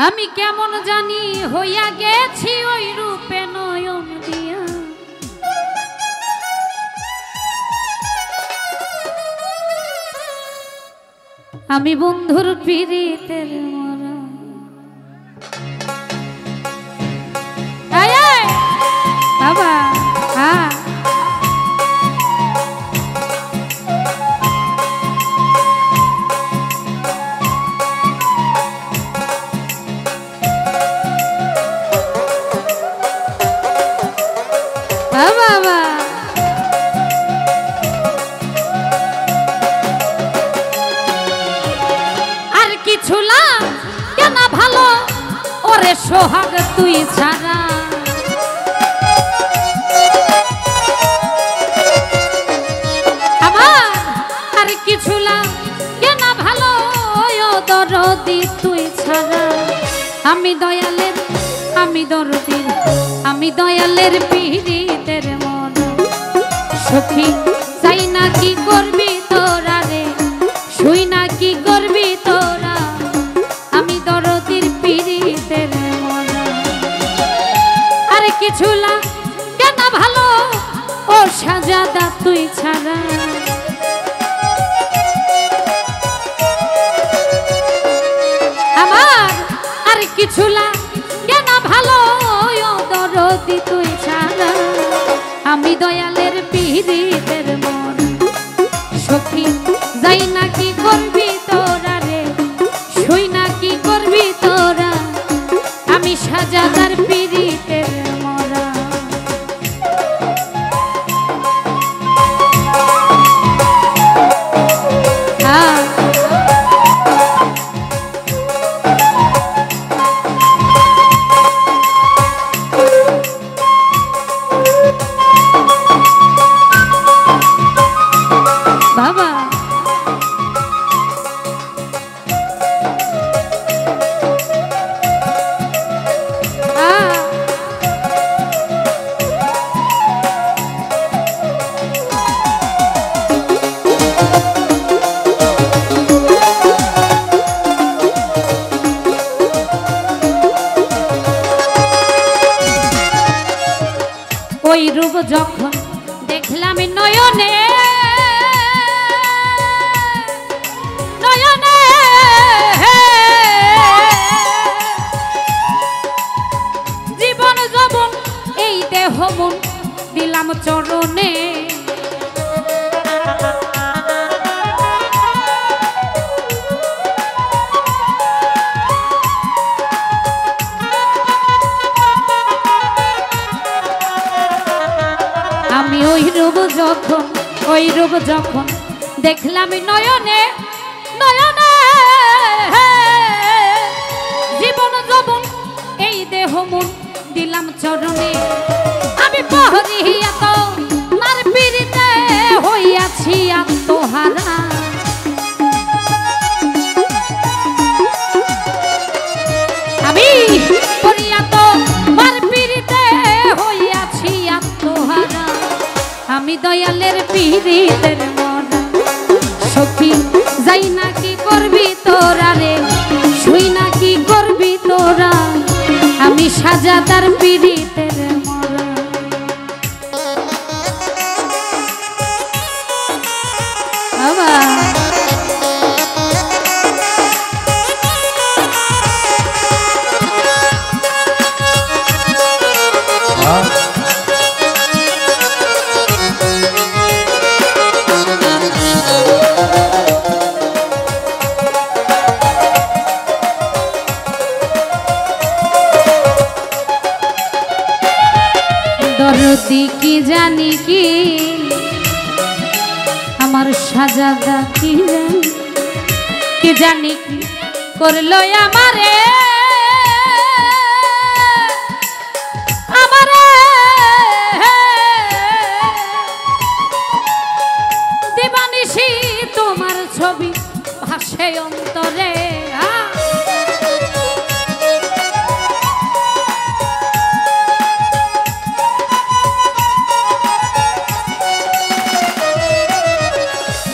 আমি কেমন জানি হইয়া গেছি ওই রূপে নয়ন দিয়া, আমি বন্ধুর পিরিতের মরা। বাবা হ্যাঁ বাবা আর কিছু না কেন ভালো ওরে সোহাগ তুই ছাড়া, আমার আর কিছু না কেন ভালো দরদি তুই ছাড়া। আমি দয়ালের আমি দরদির আমি দয়ালের পিরিতের মন সখী, চাই না কি করবি তোরা রে, শুই না কি করবি তোরা, আমি দরদির পিরিতের মন। আর কিছু না কেন ভালো ও সাজাদা তুই ছাড়া, আমার আর কিছু না কেন ভালো দরদি তুই ছাড়া। আমি দয়ালের পিরিতের মন সখী, যাই না কি করবি তোরা রে, শুই না কি করবি তোরা, আমি সাজাদার পিরিতের মরা। বাবা ওই রূপ যখন দেখলাম নয়নে নয়নে, জীবন যবন এই দেহ মন দিলাম চরণে। আমি ওই রূপ যখন দেখলাম নয়নে নয়নে, জীবন যবন এই দেহ মন দিলাম চরণে। আমি পহরিয়া তো নার পিরিতে হইয়াছি আত্মহারা, আমি পহরিয়া তো নার পিরিতে হইয়াছি আত্মহারা। আমি দয়ালের পিরিতের মরা সখী, যাই না কি করবি তোরা রে, শুই না কি করবি তোরা, আমি সাজাদার পিরিতের মরা। বাবা দরদি কি জানি কি আমার সাজাদা কি জানি কি করলো আমারে, আমারে দিবানিশি তোমার ছবি ভাসে অন্তরে।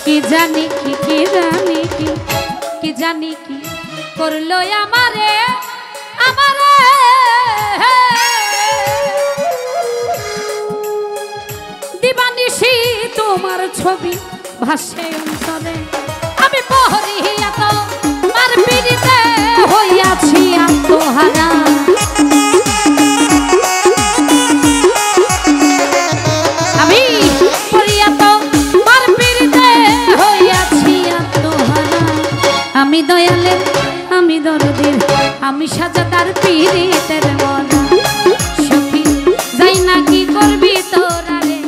কি জানি কি জানি কি করলো আমারে, ছবি ভাসে অন্তরে আমি পহরিয়া তোমার পিড়িতে হইয়াছি আত্মহারা আমি পহরিয়া তোমার পিড়িতে হইয়াছি আত্মহারা আমি দয়ালের আমি দরদির আমি সাজাদার পিড়িতের মনা সখী যাই না কি করবি তোরা রে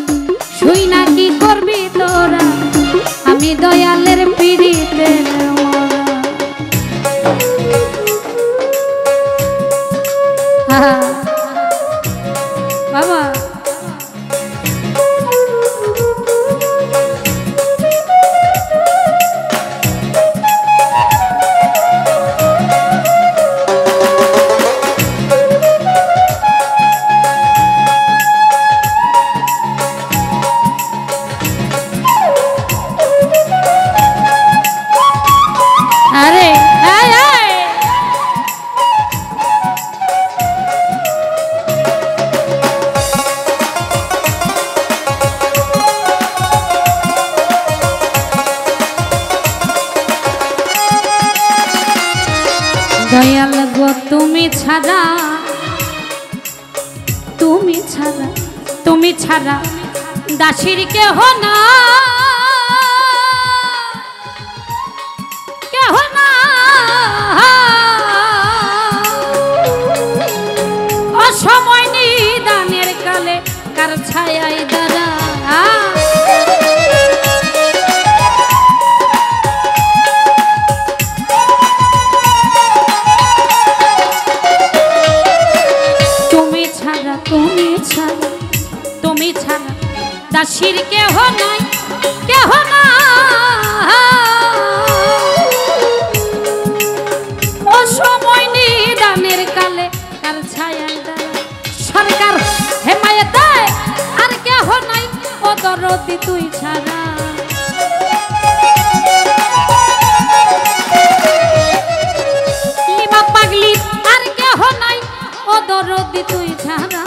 শুই না কি করবি তোরা আমি দয়ালের পিড়িতের মনা বাবা দয়াল গো তুমি ছাড়া দাসীর কেহ না অসময় নিদানের কালে কার ছায়ায় দাঁড়া তুমি ছাড়া দাসীর কেহ নাই কেহ না অসময় নিদানের কালে কার ছায়ায় দাঁড়া সরকার হেমায়েত দেয় আর কেহ নাই ও দরদি তুই ছাড়া লিমা পাগলি আর কেহ নাই ও দরদি তুই ছাড়া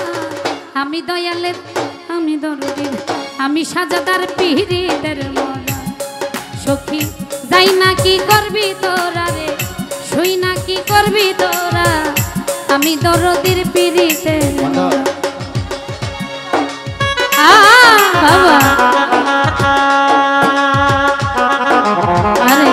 আমি দয়ালের আমি দরদির আমি সাজাদার পিড়িতের মনা সখী যাই না কি করবি তোরা রে শুই না কি করবি তোরা আমি দরদির পিড়িতের মনা বাবা আরে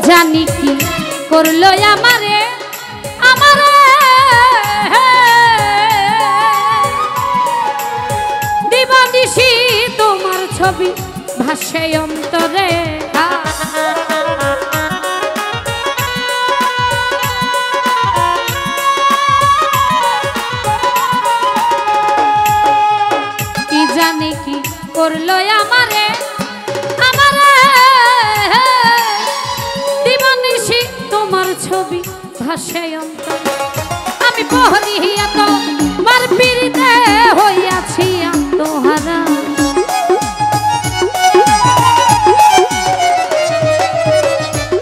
জানি কি করলো আমারে আমারে দিবানিশি তোমার ছবি ভাসে অন্তরে কি জানি কি করলো আমারে তোমার ছবি ভাসে অন্তরে আমি পহরিয়া তোমার পিড়িতে হইয়াছি আত্মহারা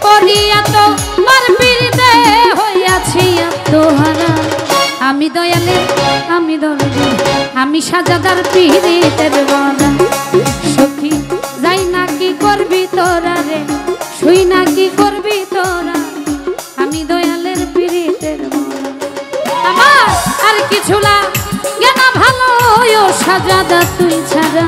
পহরিয়া তোমার পিড়িতে হইয়াছি আত্মহারা আমি দয়ালের আমি দরদির আমি সাজাদার পিড়িতের মনা সখী যাই না কি করবি তোরা রে শুই না কি করবি তোরা আমি দয়ালের পিড়িতের মনা আমার আর কিছু লাগে না ভালো সাজাদা তুই ছাড়া